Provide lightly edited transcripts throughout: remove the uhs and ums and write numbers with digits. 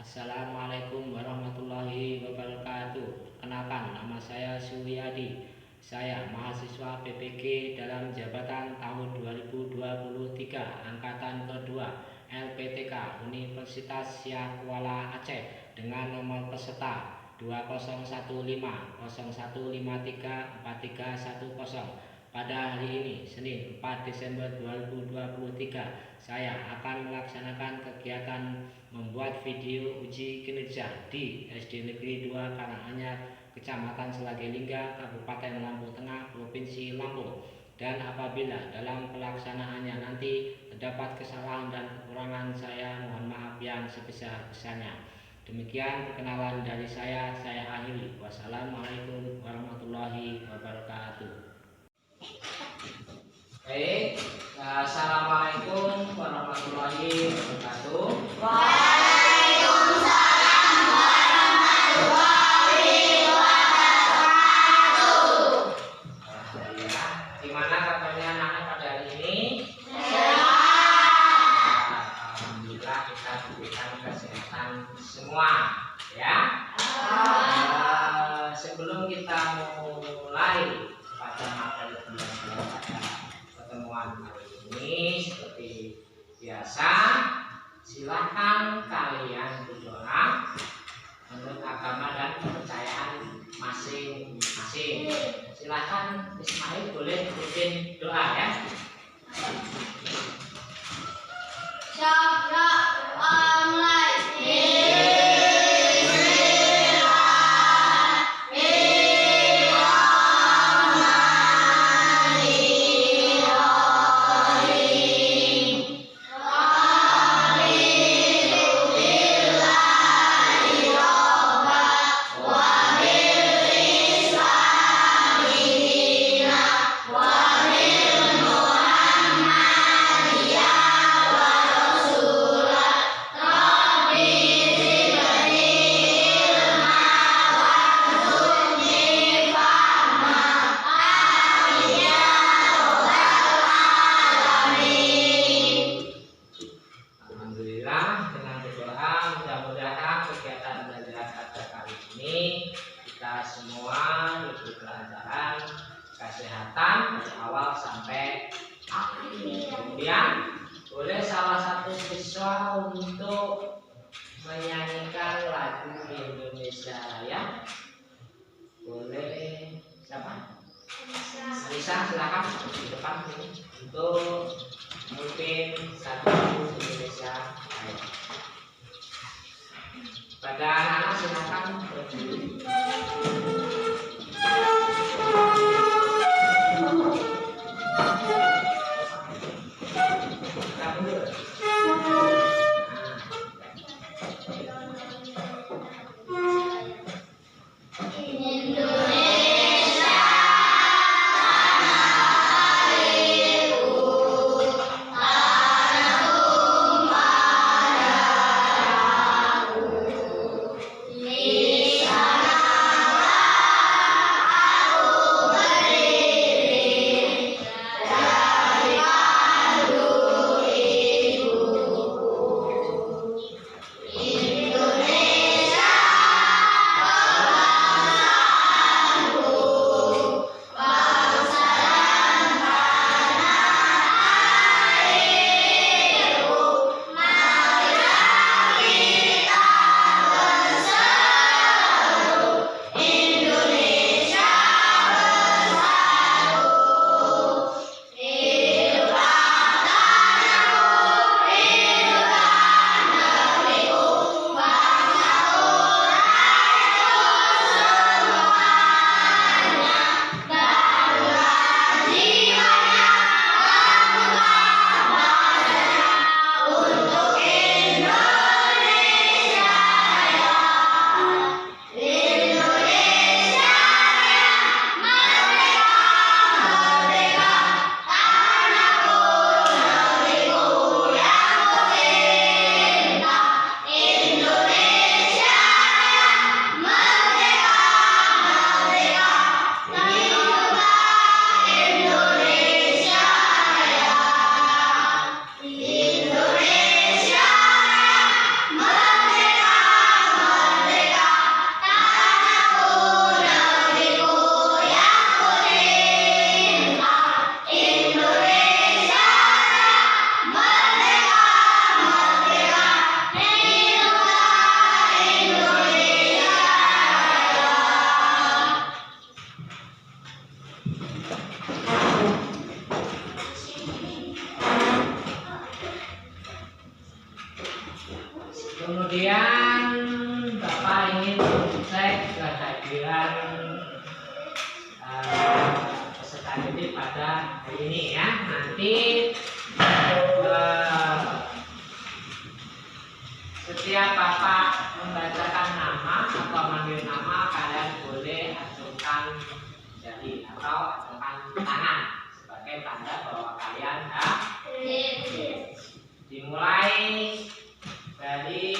Assalamualaikum warahmatullahi wabarakatuh. Kenalkan, nama saya Suryadi. Saya mahasiswa PPG dalam jabatan tahun 2023 angkatan kedua LPTK Universitas Syah Kuala Aceh dengan nomor peserta 201530134310. Pada hari ini, Senin 4 Desember 2023, saya akan melaksanakan kegiatan membuat video uji kinerja di SD Negeri 2 Karanganyar, Kecamatan Selagelingga, Kabupaten Lampung Tengah, Provinsi Lampung. Dan apabila dalam pelaksanaannya nanti terdapat kesalahan dan kekurangan, saya mohon maaf yang sebesar-besarnya. Demikian perkenalan dari saya akhiri. Wassalamualaikum warahmatullahi wabarakatuh. Baik, assalamualaikum warahmatullahi wabarakatuh. Waalaikumsalam warahmatullahi wabarakatuh. Alhamdulillah. Gimana kabarnya anak-anak pada hari ini? Sehat. Alhamdulillah, kita diberikan kesehatan semua, ya. Sebelum kita mulai pada materi pembelajaran pada pertemuan kali ini, seperti biasa, silakan kalian berdoa menurut agama dan kepercayaan masing-masing. Silakan Ismail boleh bikin doa, ya. Kesehatan dari awal sampai akhir. Kemudian boleh salah satu siswa untuk menyanyikan lagu Indonesia Raya. Boleh siapa? Alisa, silakan di depan ini untuk memimpin satu lagu Indonesia Raya. Pada anak silakan berdiri. Di sana Kemudian Bapak ingin cek kehadiran peserta didik pada hari ini ya. Nanti setiap Bapak membacakan nama atau manggil nama, kalian boleh acungkan jari atau acungkan tangan sebagai tanda bahwa kalian hadir. Dimulai dari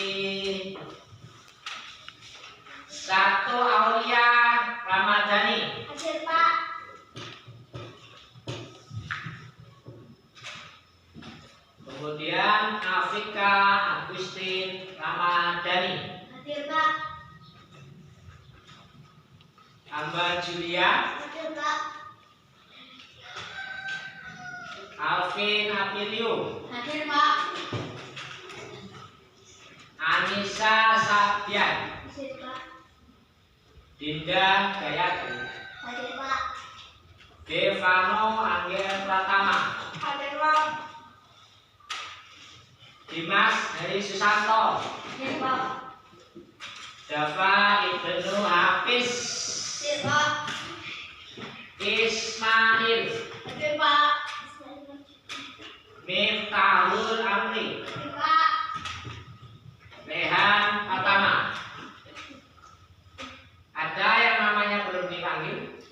1 Aulia Ramadhani. Hadir, Pak. Kemudian Afika Agustin Ramadhani. Hadir, Pak. Amba Julia. Hadir, Pak. Alvin Apilio. Hadir, Pak. Anissa Sabian. Hadir, Pak. Dinda Gayatri. Hadir, Pak. Devano Angel Pratama. Hadir, Pak. Dimas Heri Susanto. Hadir, Pak. Dava Ibnu Hafiz. Hadir, Pak. Ismail. Hadir, Pak. Miftahul Amri. Hadir, Pak. Lehan Fatama. Ada yang namanya belum dipanggil?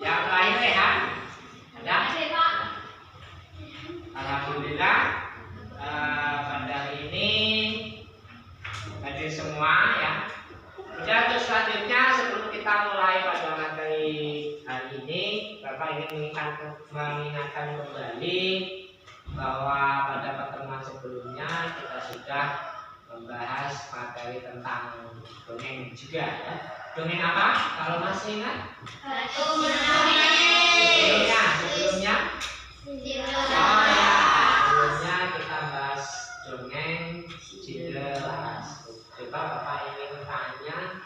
Yang lain Lehan? Ada? Hadir, Pak. Alhamdulillah pada hari ini hadir semua ya. Kemudian untuk selanjutnya sebelum kita mulai pada materi hari ini, Bapak ingin mengingatkan kembali bahwa pada pertemuan sebelumnya kita sudah membahas materi tentang dongeng juga ya. Dongeng apa? Kalau masih ingat? Sebelumnya? Oh ya, sebelumnya kita bahas dongeng Cinderlaras. Coba Bapak ingin tanya,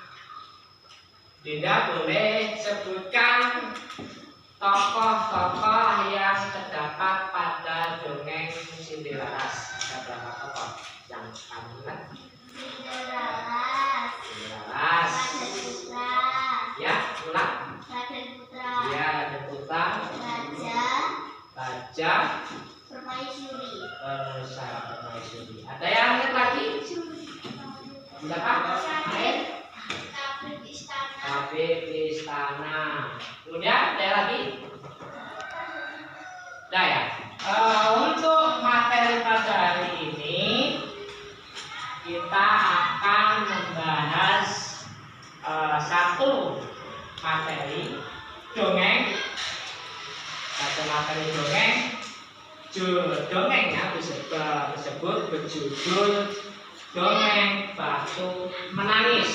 Dinda boleh sebutkan tokoh-tokoh yang terdapat pada dongeng Cinderlaras. Ada berapa tokoh yang kamu ingat? Cinderlaras. Cinderlaras. Raden Putra. Ya, ulang. Raden Putra. Ya, Raden Putra. Raja. Raja. Permaisuri. Penusa Permaisuri. Ada yang ingat lagi? Siapa? Lain? Tabib Istana. Tabib Istana. Kemudian ada lagi? Nah ya, untuk materi pada hari ini kita akan membahas satu materi dongeng, dongengnya disebut berjudul Dongeng Batu Menangis.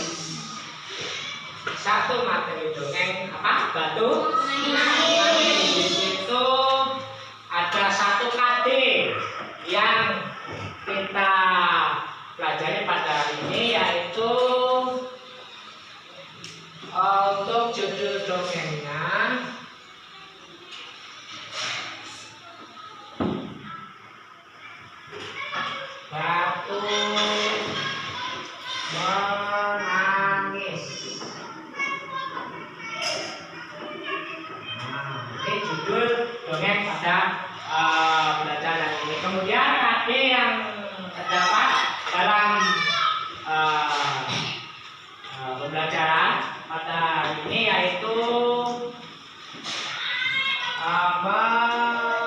Satu materi dongeng apa? Batu Menangis. Di situ ada satu kade yang kita pelajari pada hari ini, yaitu untuk judul dongengnya Batu Menangis. Ini judul dongeng pada pelajaran ini. Kemudian kade yang terdapat dalam pembelajaran pada hari ini yaitu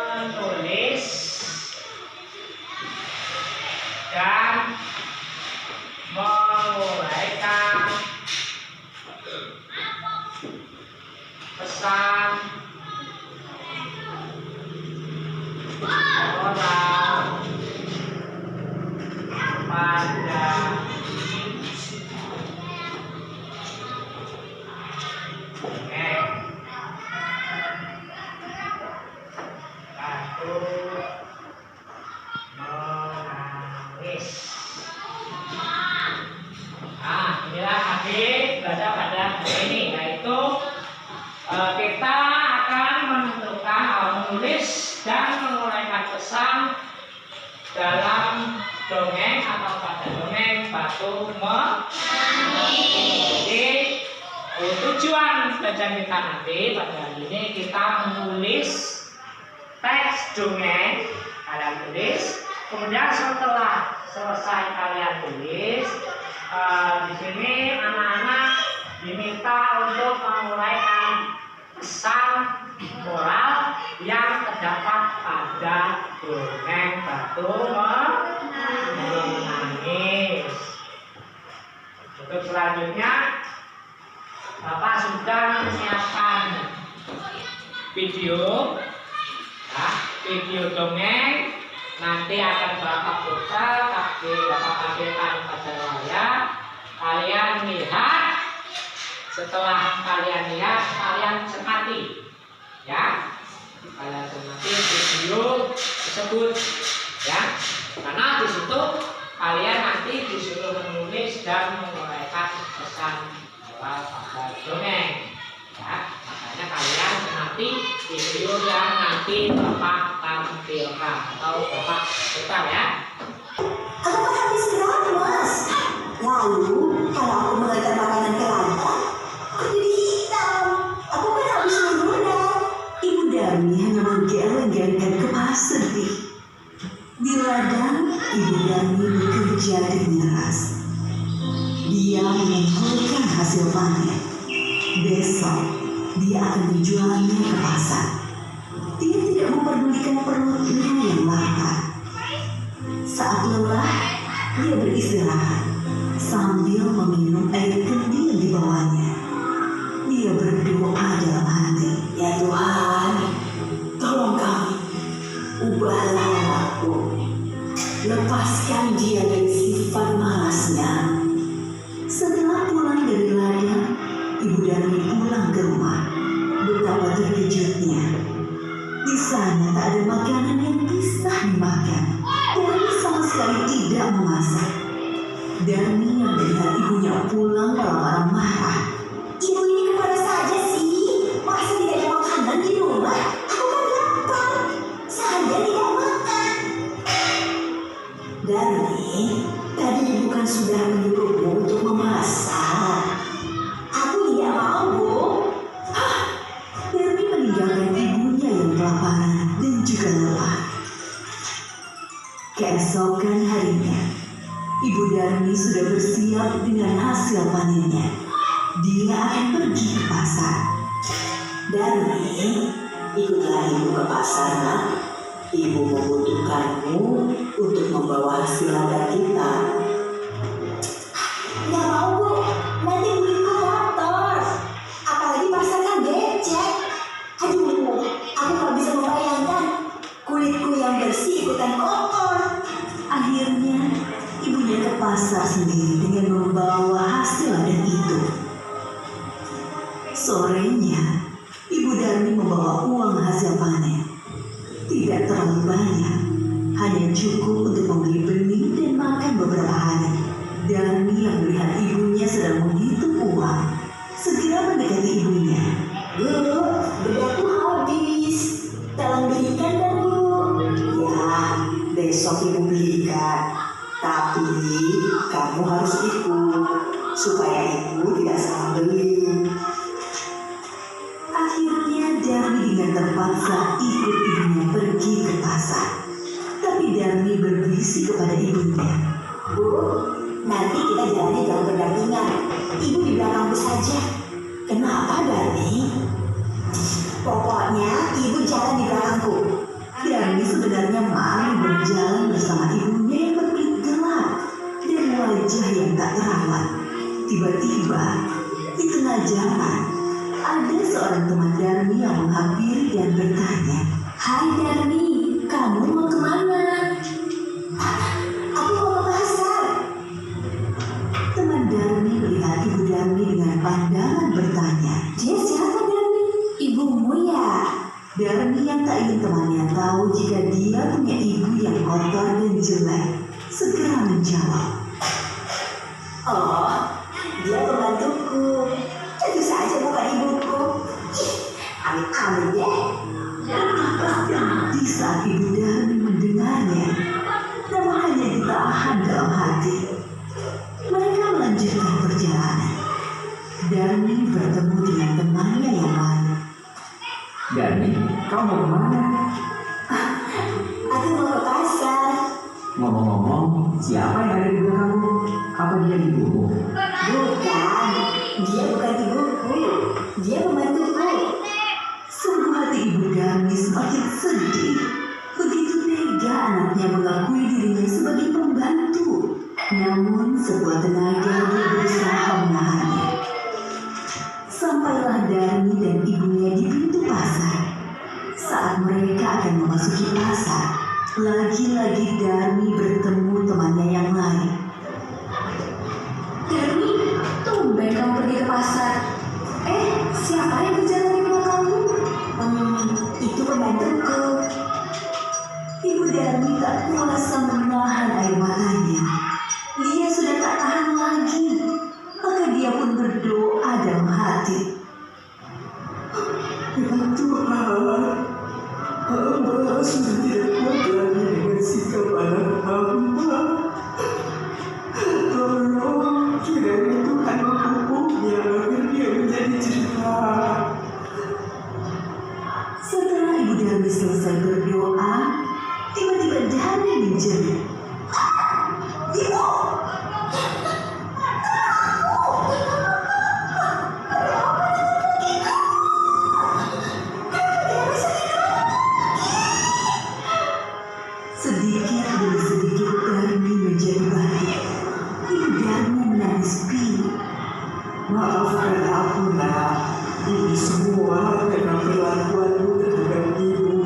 menulis dan menguraikan pesan orang pada Batu Menangis. Nah, inilah adik belajar pada hari ini, yaitu kita akan menentukan menulis dan menguraikan pesan dalam dongeng atau pada dongeng batu Jadi tujuan belajar kita nanti pada hari ini kita menulis teks dongeng, kalian tulis. Kemudian setelah selesai kalian tulis, di sini anak-anak diminta untuk menguraikan pesan moral yang terdapat pada dongeng batu menangis. Untuk selanjutnya, Bapak sudah menyiapkan video, ya, video dongeng. Nanti akan Bapak putar, tapi Bapak tampilkan pada layar. Kalian lihat. Setelah kalian lihat, kalian cermati, ya. Kalian cermati video tersebut, ya. Karena di situ kalian nanti disuruh menulis dan menguraikan pesan moral pada dongeng, ya. Makanya kalian cermati video yang nanti Bapak tampilkan atau Bapak putar, ya. Aku kan habis gerak, Mas. Lalu, kalau aku mengangkat makanan ke lantai, aku jadi hitam. Aku kan habis menunda. Ibu Darmi hanya menggeleng-gelengkan kepala sedih. Di ladang, Ibu Darmi bekerja dengan keras. Dia mengumpulkan hasil panen. Besok, dia akan menjualnya ke pasar. Dia tidak memperdulikan perutnya yang lapar. Saat lelah, dia beristirahat sambil meminum air kendi yang dibawanya. Dia berdoa dalam hati, "Ya Tuhan, tolong kami, ubahlah aku, lepaskan dia dari sifat malasnya." Setelah pulang dari ladang, Ibu Darmi pulang ke rumah. Betapa terkejutnya. Di sana tak ada makanan yang bisa dimakan. Darmi sama sekali tidak memasak. Darmi yang melihat ibunya pulang malah marah. "Ibu ini kemana saja sih? Masa tidak ada makanan di rumah? Aku kan lapar. Saya tidak makan." "Darmi, tadi ibu kan sudah menyuruhmu untuk memasak." "Aku tidak mau, Bu." Darmi meninggalkan ibunya yang kelaparan dan juga lelah. Keesokan harinya, Ibu Darmi sudah bersiap dengan hasil panennya. Dia akan pergi ke pasar. "Darmi, ikutlah ibu ke pasar, nak. Ibu membutuhkanmu untuk membawa hasil ladang kita." "Nggak mau, Bu. Nanti kulitku kotor. Apalagi pasar kan becek. Aduh, aku nggak bisa membayangkan kulitku yang bersih ikutan kotor." Akhirnya, ibunya ke pasar sendiri dengan membawa hasil ladang itu. Sorenya, Ibu Darmi membawa uang hasil panen. Tidak terlalu banyak, hanya cukup untuk membeli benih dan makan beberapa hari. Darmi yang melihat ibunya sedang menghitung uang, segera mendekati ibunya. "Bu, bedakku habis. Tolong belikan dan Bu." "Ya, besok ibu belikan. Tapi kamu harus ikut supaya ibu tidak salah beli." Akhirnya Darmi dengan terpaksa ikut ibunya pergi ke pasar. Tapi Darmi berbisik kepada ibunya. "Bu, nanti kita jalannya jangan berdampingan. Ibu di belakangku saja." "Kenapa, Darmi?" "Pokoknya ibu jalan di belakangku." Darmi sebenarnya malu berjalan bersama ibunya yang berkulit gelap dan wajah yang tak terawat. Tiba-tiba, di tengah jalan, ada seorang teman Darmi yang menghampiri dan bertanya, "Hai Darmi, kamu mau kemana?" "Aku mau ke pasar." Teman Darmi melihat Ibu Darmi dengan pandangan bertanya, "Dia siapa, Darmi? Ibumu ya?" Darmi yang tak ingin temannya tahu jika dia punya ibu yang kotor dan jelek, segera menjawab, "Oh, dia pembantuku. Tentu saja bukan ibuku. Amit-amit ya." Di saat Ibu Darmi mendengarnya, namun hanya ditawa tertahan dalam hati. Mereka melanjutkan perjalanan. Darmi bertemu dengan temannya yang lain. Darmi, kau mau kemana? Aku mau ke pasar. Ngomong-ngomong, siapa yang ada di belakangmu? Apa dia ibumu? Bukan, dia bukan ibuku. Dia pembantuku. Sungguh hati ibu Darmi semakin sedih. Begitu tega anaknya mengakui dirinya sebagai pembantu. Namun sekuat tenaga dia berusaha menahannya. Sampailah Darmi dan ibunya di pintu pasar. Saat mereka akan memasuki pasar, lagi-lagi Darmi bertemu temannya yang lain. Darmi, tumben kamu pergi ke pasar. Siapa yang berjalan di belakangmu? Itu pembantuku. Ibu Darmi tak kuasa menahan air matanya. Dia sudah tak tahan lagi. Maka dia pun berdoa dalam hati. Ya Tuhan, hamba sudah tidak kuat lagi dengan sikap anak hamba. Tolong kiranya Tuhan menghukumnya agar dia menjadi cerita. Setelah Ibu Darmi selesai berdoa, tiba-tiba Darmi menjerit. Ibu! Sedikit demi sedikit Darmi menjadi batu. Ibu Darmi menangis pilu. Maafkan aku, nak. Ini semua karena perlakuanmu terhadap ibu.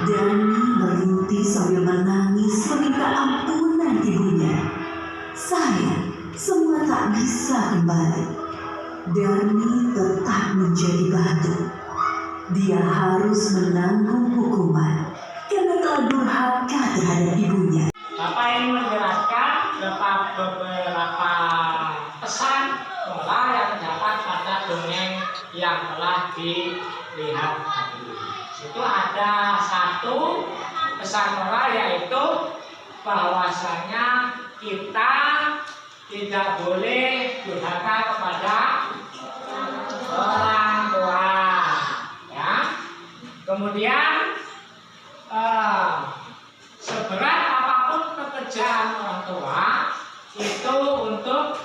Darmi merintih sambil menangis meminta ampunan ibunya. Sayang, semua tak bisa kembali. Darmi tetap menjadi batu. Dia harus menanggung hukuman karena telah durhaka terhadap ibunya. Bapak ini menjelaskan beberapa pesan moral yang terdapat pada dongeng yang telah dilihat tadi. Itu ada satu pesan moral, yaitu bahwasanya kita tidak boleh durhaka kepada orang tua, ya. Kemudian seberat apapun pekerjaan orang tua itu untuk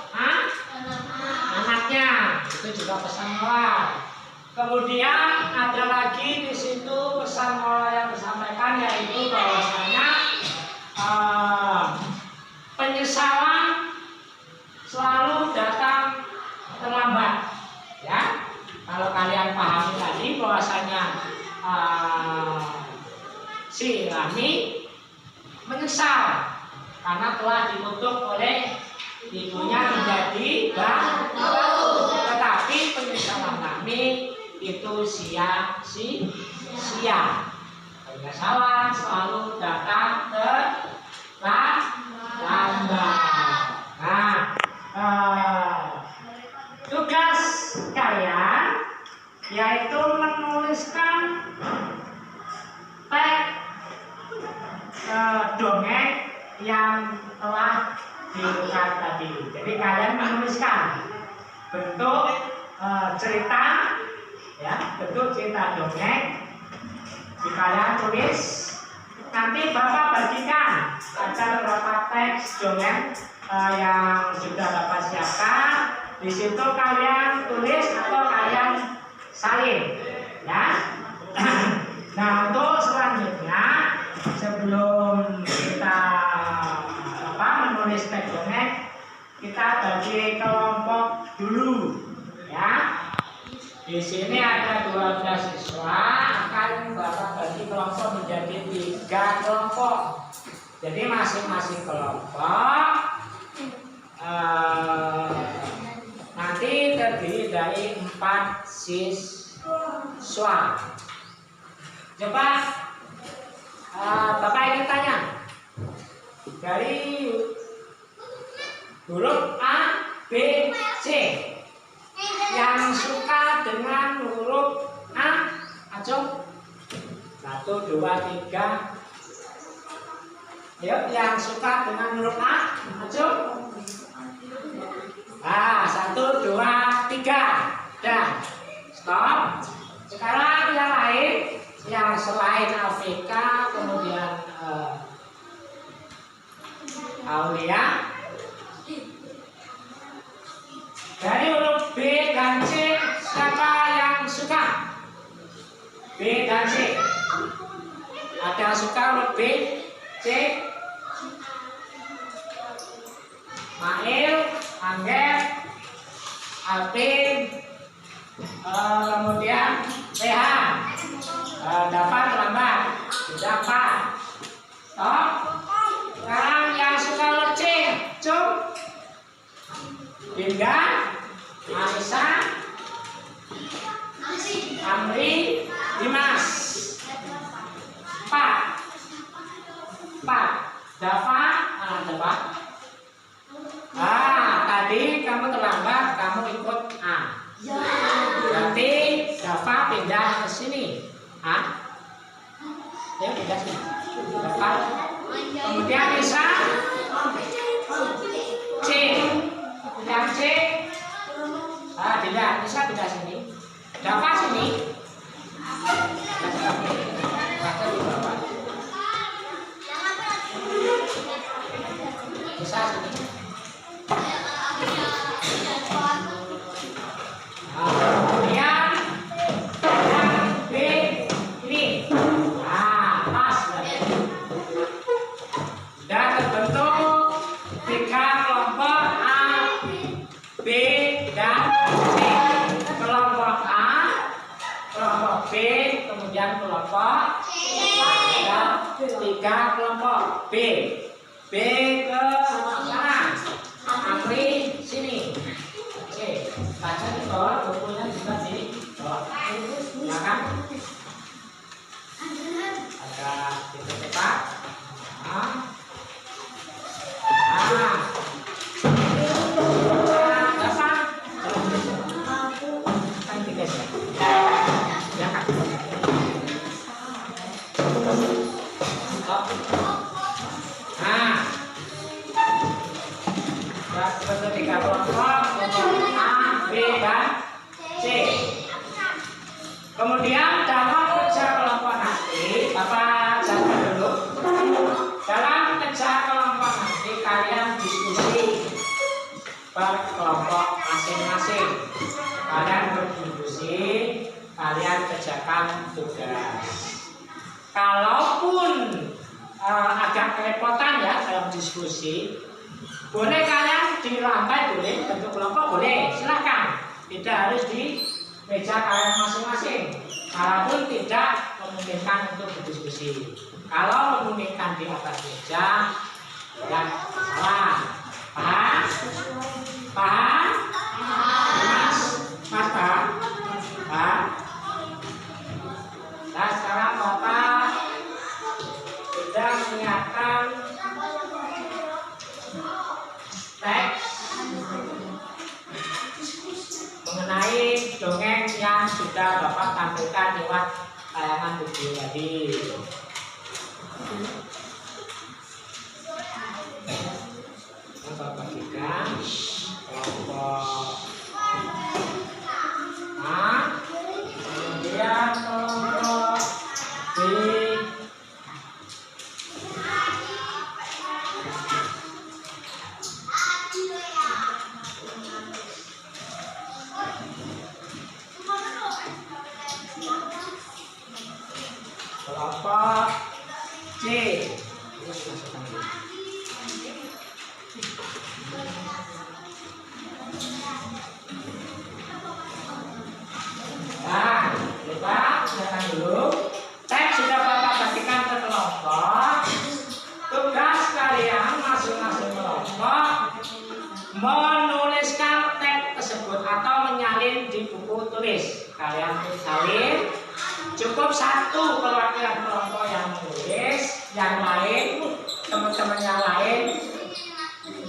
anaknya, itu juga pesan moral. Kemudian ada lagi di situ pesan moral yang disampaikan, yaitu bahwasanya penyesalan selalu datang terlambat, ya. Kalau kalian pahami tadi bahwasanya si Rami menyesal karena telah dikutuk oleh ibunya menjadi batu, tetapi penyesalan Rami itu sia-sia. Penyesalan selalu datang terlambat. Nah, tugas kalian yaitu menuliskan teks dongeng yang telah dibuat tadi. Jadi kalian menuliskan bentuk cerita, ya, bentuk cerita dongeng. Kalian tulis, nanti Bapak bagikan ada beberapa teks dongeng yang sudah Bapak siapkan. Di situ kalian tulis atau kalian salin, ya. Nah, untuk selanjutnya sebelum kita menulis teks dongeng, kita bagi kelompok dulu, ya. Di sini ada 12 siswa, akan Bapak bagi kelompok menjadi 3 kelompok. Jadi masing-masing kelompok nanti terdiri dari 4 siswa. Coba Bapak ingin tanya, Dari huruf A, B, C. Yang suka dengan huruf A, ayo. 1, 2, 3. Ayo, yang suka dengan huruf A, ayo. 1, 2, 3. Dan stop. Sekarang yang lain, yang selain Afrika, kemudian Aulia. Dari huruf B dan C, siapa yang suka? B dan C. Ada yang suka huruf B, C? Mail, Angger, Alvin, kemudian PH. Dapat terlambat, tidak apa. Stop. Sekarang yang suka huruf C, Cum, Dinda, Anissa, Amri, Dimas, Pak, Dava, Dava. Tadi kamu terlambat, kamu ikut A. Berarti Dava pindah ke sini. Ya pindah sini. Dava. Kemudian Nisa, C. Yang C. Tidak, Nisa pindah sini. Dava sini. Baca di bawah. Nisa sini. Kemudian yang B ini. Pas. Dan terbentuk 3 kelompok A, B, dan C. Kelompok A, kelompok B, kemudian kelompok C, dan 3 kelompok B. B ke sana, Amri sini. Oke, baca di bawah, bukunya juga di bawah. Ya kan? Ada titik cepat. Bentuk 3 kelompok, kelompok A, B, dan C. Kemudian dalam kerja kelompok nanti, Bapak catat dulu. Dalam kerja kelompok nanti kalian diskusi per kelompok masing-masing. Kalian berdiskusi, kalian kerjakan tugas. Kalaupun agak kerepotan ya dalam diskusi, boleh kalian di lantai, boleh bentuk kelompok, boleh, silahkan. Tidak harus di meja kalian masing-masing. Kalaupun tidak memungkinkan untuk berdiskusi. Kalau memungkinkan di atas meja, tidak salah. Paham? Paham? Mas paham? Paham? Nah sekarang Bapak sudah menyiapkan teks mengenai dongeng yang sudah Bapak tampilkan lewat tayangan video tadi. Bapak bagikan kelompok A, kemudian kelompok B, kelompok C. Nah, Bapak silakan dulu. Teks sudah Bapak bagikan ke kelompok. Tugas kalian masing-masing kelompok menuliskan teks tersebut atau menyalin di buku tulis. Kalian salin. Cukup 1 perwakilan kelompok yang menulis, yang lain teman-teman yang lain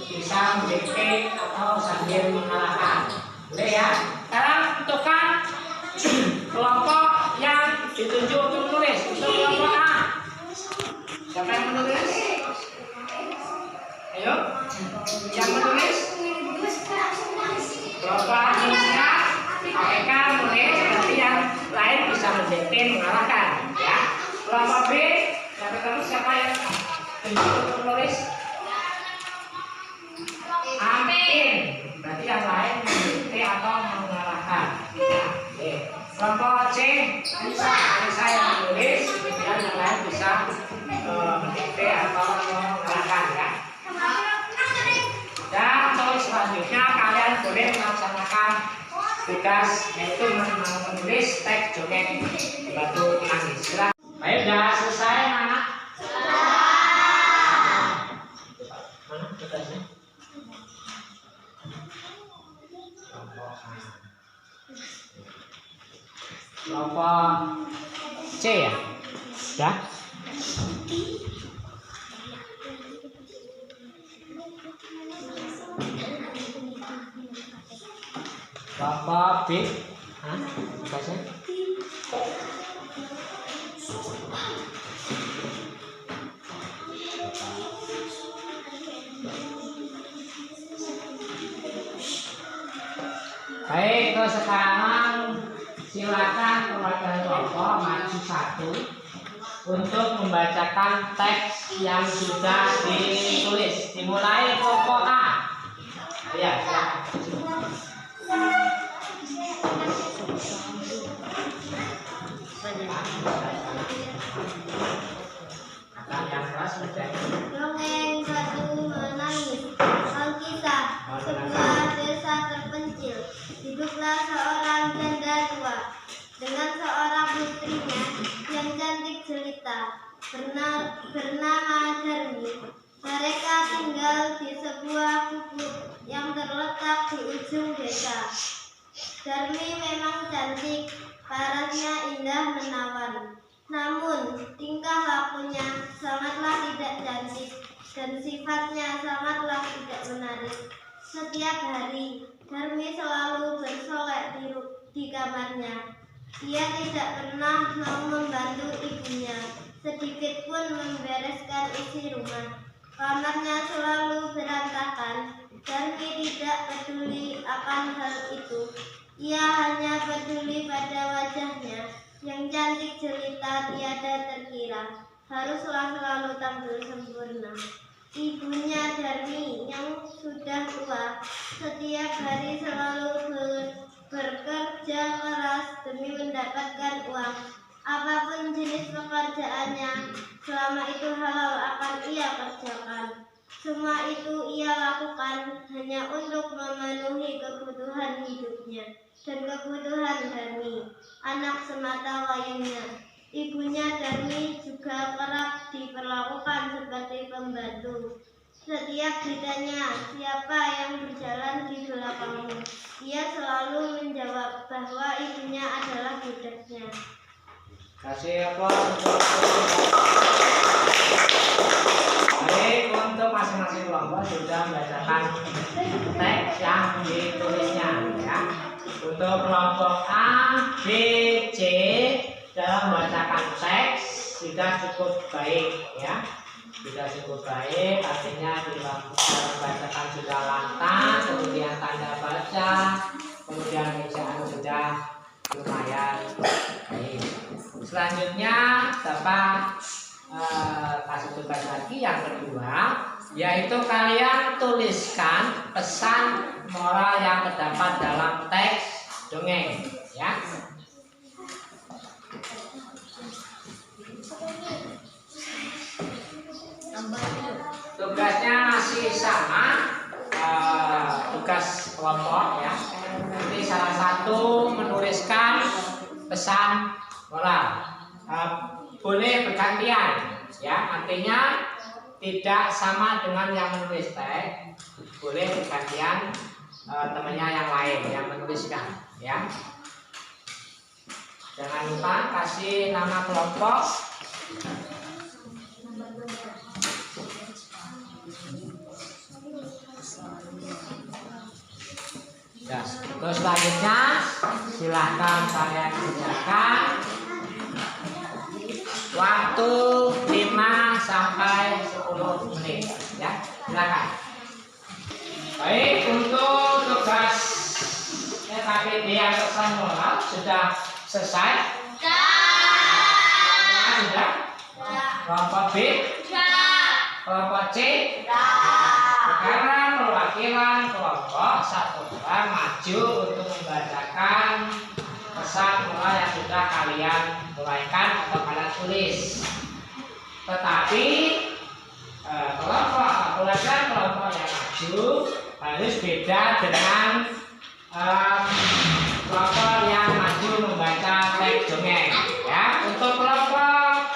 bisa mendikte atau sambil mengarahkan. Boleh ya. Sekarang tentukan kelompok yang ditunjuk untuk menulis. Untuk kelompok A, siapa yang menulis? Ayo, yang menulis. Kelompok Indonesia, APK menulis, berarti yang lain bisa mendikte mengarahkan. Ya. Kelompok B, siapa yang ditunjuk untuk menulis? Amin. Berarti yang lain mendikte atau mengarahkan. Oke. Kelompok C, saya yang menulis, kemudian yang lain bisa mendikte atau mengarahkan ya. Dan untuk selanjutnya kalian boleh melaksanakan tugas yaitu menulis teks joget batu nangis. Baik, sudah selesai anak? Mana tugasnya? Kelompok C ya? Sudah? Kelompok B? Hah? Tugasnya? Baik, terus sekarang silakan perwakilan kelompok maju satu untuk membacakan teks yang sudah ditulis. Dimulai kelompok A. Ya, silakan. Yang keras sudah. Dongeng batu menangis. Alkisah, sebuah desa terpencil. Hiduplah seorang janda tua dengan seorang putrinya yang cantik jelita bernama Darmi. Mereka tinggal di sebuah gubuk yang terletak di ujung desa. Darmi memang cantik, parasnya indah menawan. Namun, tingkah lakunya sangatlah tidak cantik dan sifatnya sangatlah tidak menarik. Setiap hari, Darmi selalu bersolek di kamarnya. Dia tidak pernah mau membantu ibunya, sedikit pun membereskan isi rumah. Kamarnya selalu berantakan. Darmi tidak peduli akan hal itu. Ia hanya peduli pada wajahnya yang cantik jelita tiada terkira. Haruslah selalu tampil sempurna. Ibunya Darmi yang sudah tua setiap hari selalu bekerja keras demi mendapatkan uang. Apapun jenis pekerjaannya, selama itu halal akan ia kerjakan. Semua itu ia lakukan hanya untuk memenuhi kebutuhan hidupnya dan kebutuhan Darmi, anak semata wayangnya. Ibunya Darmi juga kerap diperlakukan seperti pembantu. Setiap ditanya siapa yang berjalan di belakangmu, ia selalu menjawab bahwa ibunya adalah budaknya. Kasih apa? Baik, untuk masing-masing kelompok sudah membacakan teks yang ditulisnya ya. Untuk kelompok A, B, C dalam membacakan teks sudah cukup baik ya. Sudah cukup baik, artinya dibacakan sudah lantang, kemudian tanda baca, kemudian ejaan sudah lumayan baik. Selanjutnya Bapak kasih tugas lagi yang kedua, yaitu kalian tuliskan pesan moral yang terdapat dalam teks dongeng ya. Tugasnya masih sama, tugas kelompok ya. Nanti salah satu menuliskan pesan moral. Boleh bergantian ya, artinya tidak sama dengan yang menulis teks. Boleh bergantian temannya yang lain yang menuliskan ya. Jangan lupa kasih nama kelompok. Ya, terus selanjutnya silahkan kalian kerjakan waktu 5 sampai 10 menit ya, silakan. Baik, untuk tugas KBD yang pesan moral sudah selesai? Sudah? Kelompok B? Kelompok C? Sekarang perwakilan kelompok 1-2 maju untuk membacakan pesan moral yang sudah kalian uraikan atau kalian tulis. Tetapi kelompok yang maju harus beda dengan kelompok yang maju membaca teks dongeng. Ya, untuk kelompok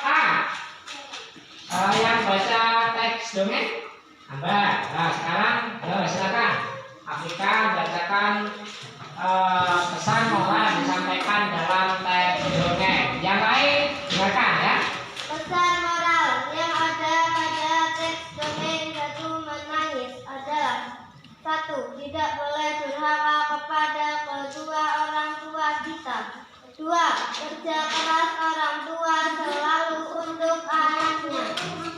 A yang baca teks dongeng, Hamba. Nah, sekarang silakan Afrika bacakan pesan moral yang disampaikan dalam teks dongeng. Yang lain silakan ya. Pesan moral yang ada pada teks dongeng Batu Menangis adalah: 1. Tidak boleh durhaka kepada kedua orang tua kita. 2. Kerja keras orang tua selalu untuk anaknya.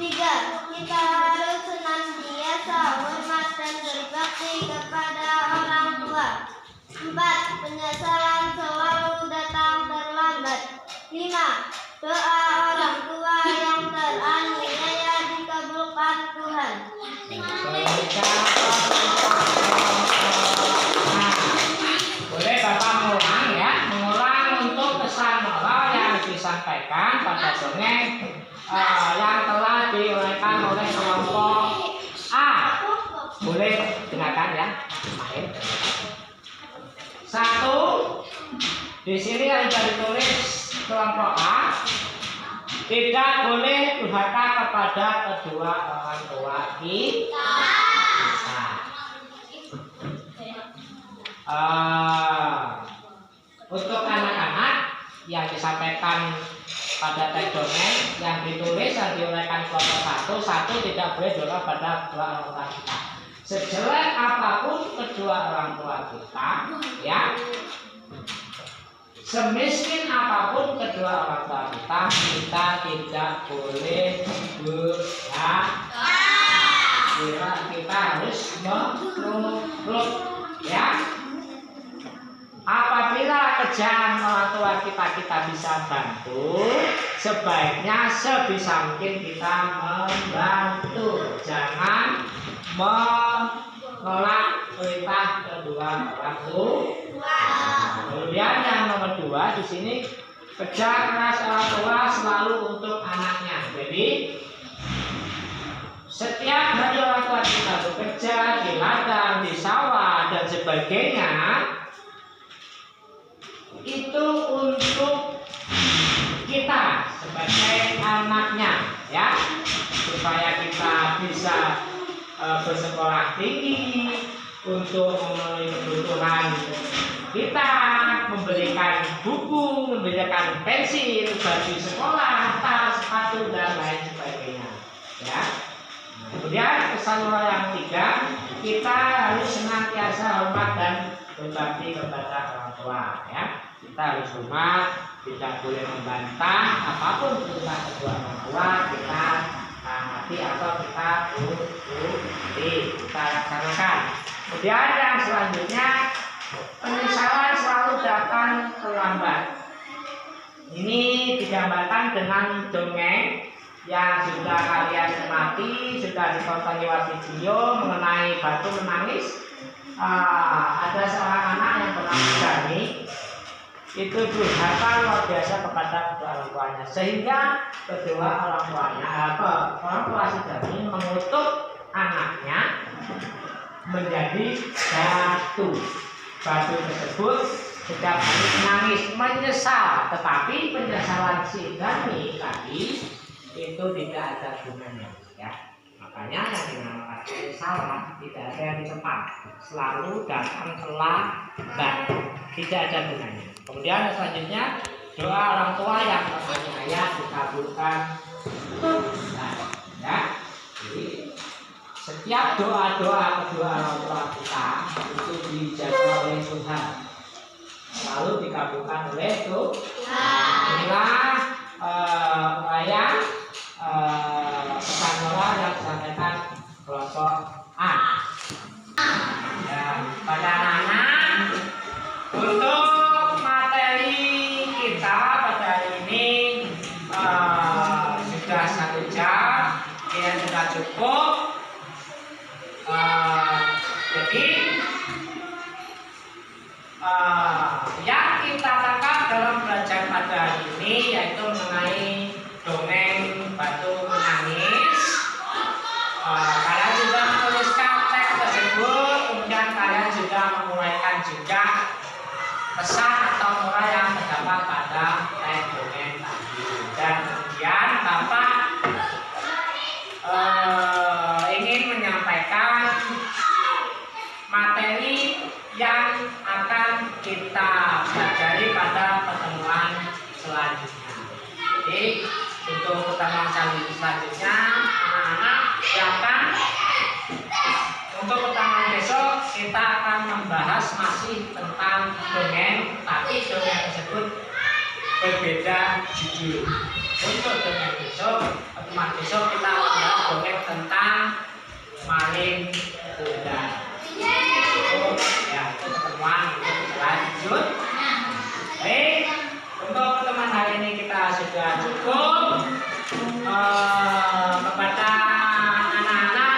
3. Kita harus senantiasa hormat dan berbakti kepada orang tua. 4. Penyesalan selalu datang terlambat. 5. Doa orang tua yang teraniaya dikabulkan Tuhan. Boleh Bapak mengulang untuk pesan moral yang disampaikan pada dongeng yang telah diuraikan oleh kelompok A. Boleh dengarkan ya. 1. Di sini ada ditulis kelompok A. Tidak boleh durhaka kepada kedua orang tua kita. Untuk anak-anak yang disampaikan pada teks dongeng yang ditulis dan diuraikan kelompok 1 tidak boleh durhaka pada kedua orang tua kita. Sejelek apapun kedua orang tua kita, ya, semiskin apapun kedua orang tua kita tidak boleh durhaka. Kita harus menurut, ya. Apabila kerjaan orang tua kita bisa bantu, sebaiknya sebisa mungkin kita membantu. Jangan menolak perintah kedua orang tua. Kemudian yang nomor 2 di sini, kerja keras orang tua selalu untuk anaknya. Jadi setiap hari orang tua kita bekerja di ladang, di sawah dan sebagainya, itu untuk kita sebagai anaknya, ya, supaya kita bisa bersekolah tinggi, untuk memenuhi kebutuhan kita, memberikan buku, memberikan pensil, baju sekolah, tas, sepatu dan lain sebagainya, ya. Kemudian pesan moral yang 3, kita harus senantiasa hormat dan berbakti kepada orang tua, ya. Kita harus hormat, tidak boleh membantah apapun perintah kedua orang tua, kita taati atau kita kita laksanakan. Kemudian yang selanjutnya, penyesalan selalu datang terlambat. Ini digambarkan dengan dongeng yang sudah kalian cermati, sudah ditonton lewat video mengenai Batu Menangis. Ada seorang anak yang bernama Dani, itu durhaka luar biasa kepada kedua orang tuanya, sehingga kedua orang tuanya, orang tua si Dani mengutuk anaknya menjadi batu. Batu tersebut setiap hari menangis, menyesal, tetapi penyesalan si Dani tadi itu tidak ada gunanya, ya. Makanya yang dinamakan penyesalan tidak ada yang di tempat, selalu datang terlambat, tidak ada gunanya. Kemudian selanjutnya, doa orang tua yang teraniaya dikabulkan, ya. Jadi Setiap doa-doa kedua orang tua kita itu dijaga oleh Tuhan, lalu dikabulkan oleh Tuhan. Inilah uraian pesan moral yang disampaikan kelompok A. Ya, pada anak-anak, untuk materi kita pada hari ini sudah 1 jam, ya sudah cukup. Jadi yang kita tangkap dalam belajar pada hari ini yaitu mengenai dongeng batu menangis. Kalian juga menuliskan teks tersebut, kemudian kalian juga menguraikan juga pesan atau moral yang terdapat pada teks dongeng tadi. Dan kemudian Bapak ingin menyampaikan materi yang akan kita pelajari pada pertemuan selanjutnya. Jadi untuk pertemuan selanjutnya anak-anak silakan. Untuk pertemuan besok kita akan membahas masih tentang dongeng, tapi dongeng tersebut berbeda judul. Untuk dongeng besok, pertemuan besok kita akan membahas dongeng tentang maling kuda. Ya, itu pertemuan untuk lanjut. Baik, untuk pertemuan hari ini kita sudah cukup. Kepada anak-anak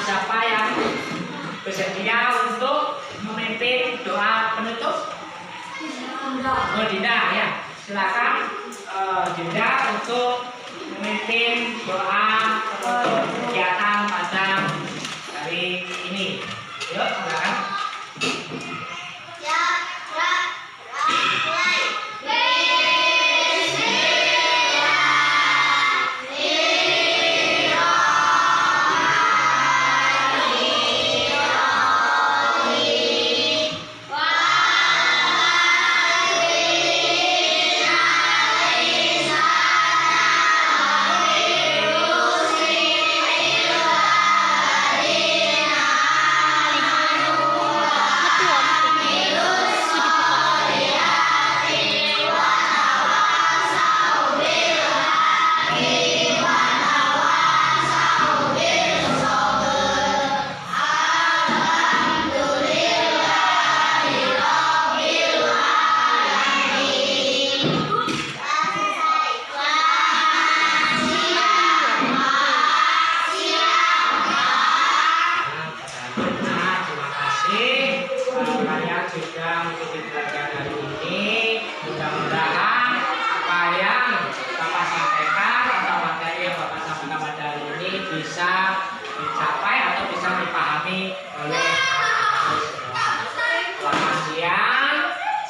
siapa yang bersedia untuk memimpin doa penutup? Oh, Dinda ya, silakan Dinda untuk memimpin doa penutup kegiatan pada hari ini. Yuk, silakan.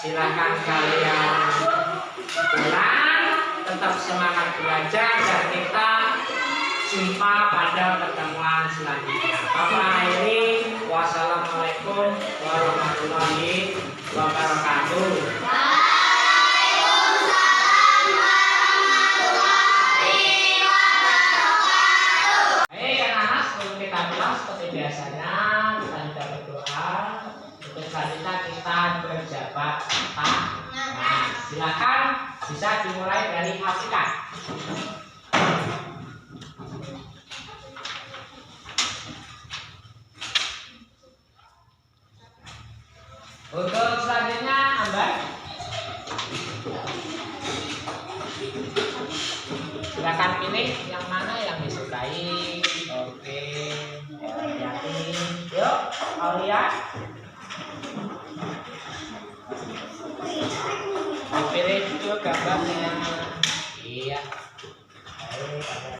Silahkan kalian pulang, tetap semangat belajar dan kita jumpa pada pertemuan selanjutnya. Bapak akhiri, wassalamualaikum warahmatullahi wabarakatuh. Waalaikumsalam warahmatullahi wabarakatuh. Hei anak-anak, sebelum kita pulang seperti biasanya kita sudah berdoa. Untuk selanjutnya kita berjabat tangan. Nah, silakan bisa dimulai dari Afrika. Untuk selanjutnya Ambar, silakan pilih yang mana yang disukai. Oke, hati-hati. Yuk, Aulia.